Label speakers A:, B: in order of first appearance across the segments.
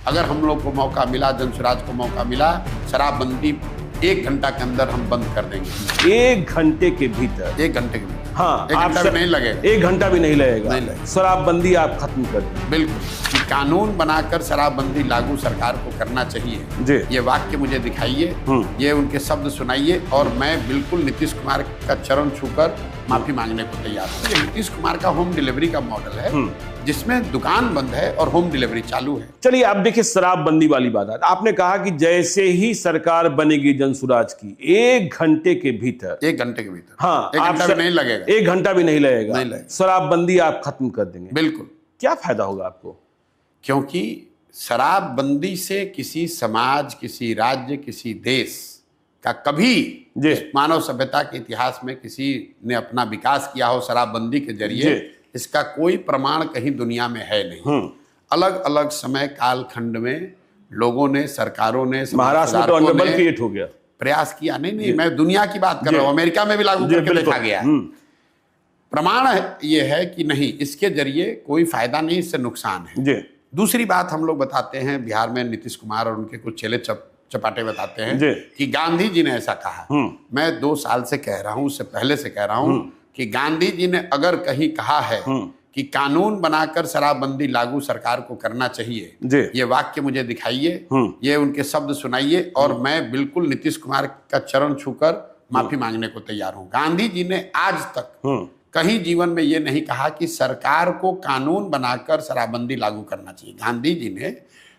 A: अगर हम लोग को मौका मिला, जनसुराज को मौका मिला, शराबबंदी 1 घंटा के अंदर हम बंद कर देंगे।
B: 1 घंटे के भीतर?
A: 1 घंटे के भीतर।
B: हाँ,
A: 1 घंटा भी नहीं लगेगा।
B: 1 घंटा भी नहीं लगेगा।
A: नहीं लगेगा।
B: शराबबंदी आप खत्म कर दें।
A: बिल्कुल, कि कानून बनाकर शराबबंदी लागू सरकार को करना चाहिए
B: जी।
A: ये वाक्य मुझे दिखाइए, ये उनके शब्द सुनाइए और मैं बिल्कुल नीतीश कुमार का चरण छूकर माफी मांगने को तैयार हूँ। ये नीतीश कुमार का होम डिलीवरी का मॉडल है जिसमें दुकान बंद है और होम डिलीवरी चालू है।
B: चलिए अब देखिए शराबबंदी वाली बात है। आपने कहा कि जैसे ही सरकार बनेगी जनसुराज की 1 घंटे के भीतर,
A: 1 घंटे के भीतर,
B: हाँ,
A: 1 घंटा भी नहीं लगेगा।
B: 1 घंटा भी नहीं लगेगा,
A: नहीं लगेगा।
B: शराबबंदी आप खत्म कर देंगे।
A: बिल्कुल।
B: क्या फायदा होगा आपको?
A: क्योंकि शराबबंदी से किसी समाज, किसी राज्य, किसी देश का कभी मानव सभ्यता के इतिहास में किसी ने अपना विकास किया हो शराबबंदी के जरिए, इसका कोई प्रमाण कहीं दुनिया में है नहीं। अलग अलग समय काल खंड में लोगों ने, सरकारों ने,
B: महाराष्ट्र में तो अनडबल क्रिएट हो गया,
A: प्रयास किया। नहीं, मैं दुनिया की बात कर रहा हूँ। अमेरिका में भी लागू करके देखा गया। प्रमाण ये है कि नहीं, इसके जरिए कोई फायदा नहीं, इससे नुकसान है। दूसरी बात हम लोग बताते हैं, बिहार में नीतीश कुमार और उनके कुछ चेले चपाटे बताते हैं कि गांधी जी ने ऐसा कहा। मैं 2 साल से कह रहा हूं, उससे पहले से कह रहा हूं कि गांधी जी ने अगर कहीं कहा है कि कानून बनाकर शराबबंदी लागू सरकार को करना चाहिए, ये वाक्य मुझे दिखाइए, ये उनके शब्द सुनाइए और मैं बिल्कुल नीतीश कुमार का चरण छूकर माफी मांगने को तैयार हूं। गांधी जी ने आज तक कहीं जीवन में ये नहीं कहा कि सरकार को कानून बनाकर शराबबंदी लागू करना चाहिए। गांधी जी ने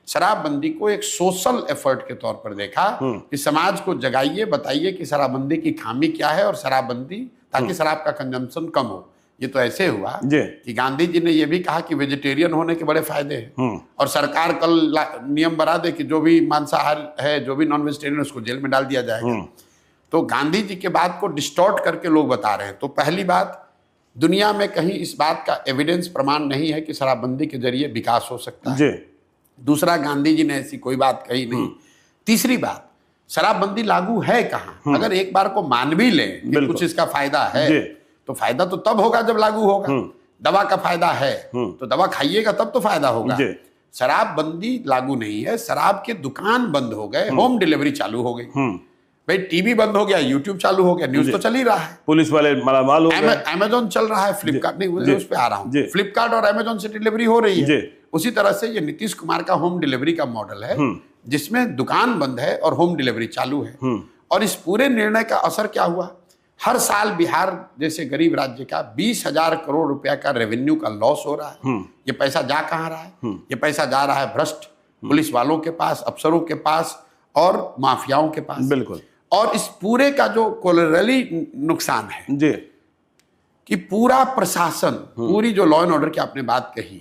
A: शराबबंदी को एक सोशल एफर्ट के तौर पर देखा कि समाज को जगाइए, बताइए कि शराबबंदी की खामी क्या है और शराबबंदी, ताकि शराब का कंजम्पशन कम हो। ये तो ऐसे हुआ कि गांधी जी ने यह भी कहा कि वेजिटेरियन होने के बड़े फायदे हैं और सरकार कल नियम बना दे कि जो भी मांसाहार है, जो भी नॉन वेजिटेरियन, उसको जेल में डाल दिया जाएगा। तो गांधी जी के बात को डिस्टॉर्ट करके लोग बता रहे हैं। तो पहली बात, दुनिया में कहीं इस बात का एविडेंस, प्रमाण नहीं है कि शराबबंदी के जरिए विकास हो सकता है। दूसरा, गांधी जी ने ऐसी कोई बात कही नहीं। तीसरी बात, शराबबंदी लागू है कहाँ? अगर एक बार को मान भी ले कि कुछ इसका फायदा है, तो फायदा तो तब होगा जब लागू होगा। दवा का फायदा है तो दवा खाइएगा तब तो फायदा होगा। शराबबंदी लागू नहीं है, शराब के दुकान बंद हो गए, होम डिलीवरी चालू हो गई। भाई टीवी बंद हो गया, यूट्यूब चालू हो गया, न्यूज तो चल ही रहा है,
B: पुलिस वाले मालामाल हो गए,
A: अमेजोन चल रहा है, फ्लिपकार्ट नहीं, उस पे आ रहा हूँ, फ्लिपकार्ट और अमेजोन से डिलीवरी हो रही है। उसी तरह से ये नीतीश कुमार का होम डिलीवरी का मॉडल है जिसमें दुकान बंद है और होम डिलीवरी चालू है। और इस पूरे निर्णय का असर क्या हुआ? हर साल बिहार जैसे गरीब राज्य का 20,000 करोड़ रुपया का रेवेन्यू का लॉस हो रहा है। ये पैसा जा कहाँ रहा है? ये पैसा जा रहा है भ्रष्ट पुलिस वालों के पास, अफसरों के पास और माफियाओं के पास।
B: बिल्कुल। और
A: इस पूरे का जो कोलैटरली नुकसान है कि पूरा प्रशासन, पूरी जो लॉ एंड ऑर्डर की आपने बात कही,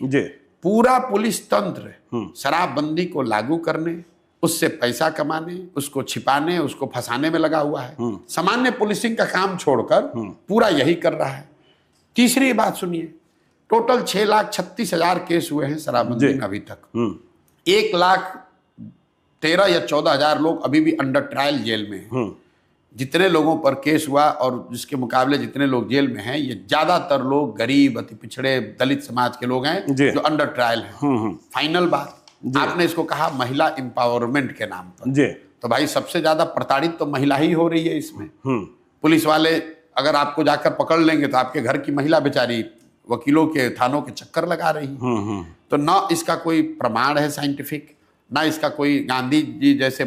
A: पूरा पुलिस तंत्र शराबबंदी को लागू करने, उससे पैसा कमाने, उसको छिपाने, उसको फंसाने में लगा हुआ है। सामान्य पुलिसिंग का काम छोड़कर पूरा यही कर रहा है। तीसरी बात सुनिए, टोटल 6,36,000 केस हुए हैं शराबबंदी में अभी तक। 1,13,000 या 14,000 लोग अभी भी अंडर ट्रायल जेल में हैं। जितने लोगों पर केस हुआ और जिसके मुकाबले जितने लोग जेल में हैं, ये ज्यादातर लोग गरीब, अति पिछड़े, दलित समाज के लोग हैं जो अंडर ट्रायल हैं। फाइनल बात, आपने इसको कहा महिला एम्पावरमेंट के नाम पर, तो भाई सबसे ज्यादा प्रताड़ित तो महिला ही हो रही है इसमें। पुलिस वाले अगर आपको जाकर पकड़ लेंगे तो आपके घर की महिला बेचारी वकीलों के, थानों के चक्कर लगा रही है। तो ना इसका कोई प्रमाण है साइंटिफिक, ना इसका कोई गांधी जी जैसे